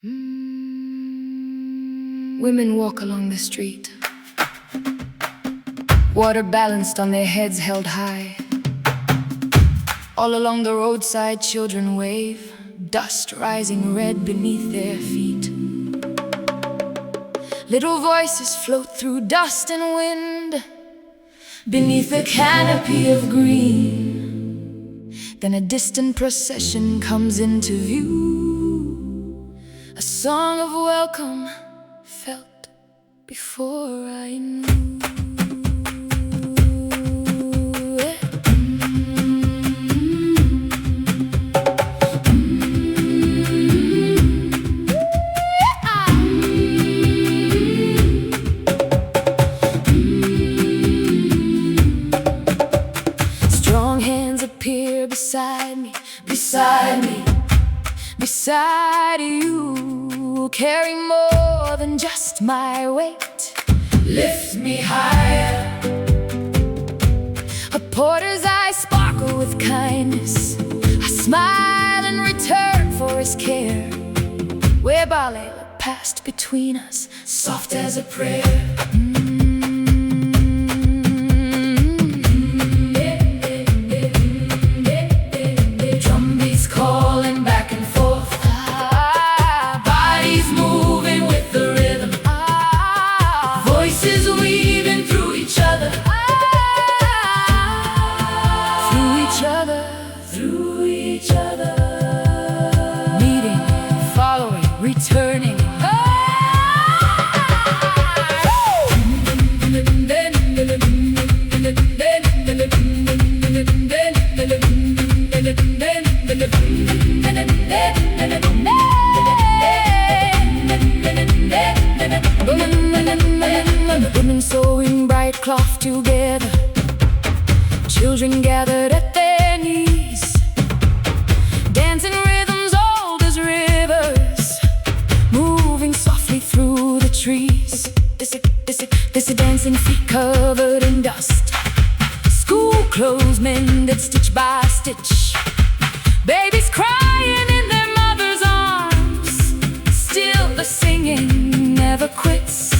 Women walk along the street, water balanced on their heads held high. All along the roadside children wave, dust rising red beneath their feet. Little voices float through dust and wind, beneath a canopy of green. Then a distant procession comes into view, a song of welcome felt before I knew. Strong hands appear beside me, beside you, carrying more than just my weight. Lift me higher. A porter's eyes sparkle with kindness. I smile in return for his care. Where ballet passed between us, soft as a prayer. Calling back and forth, bodies moving with the rhythm, voices weaving through each other, through each other, meeting, following, returning. Women sewing bright cloth together, children gathered at their knees, dancing rhythms old as rivers, moving softly through the trees. This dancing feet covered in dust, school clothes mended stitch by stitch, babies crying in their mother's arms. Still the singing never quits.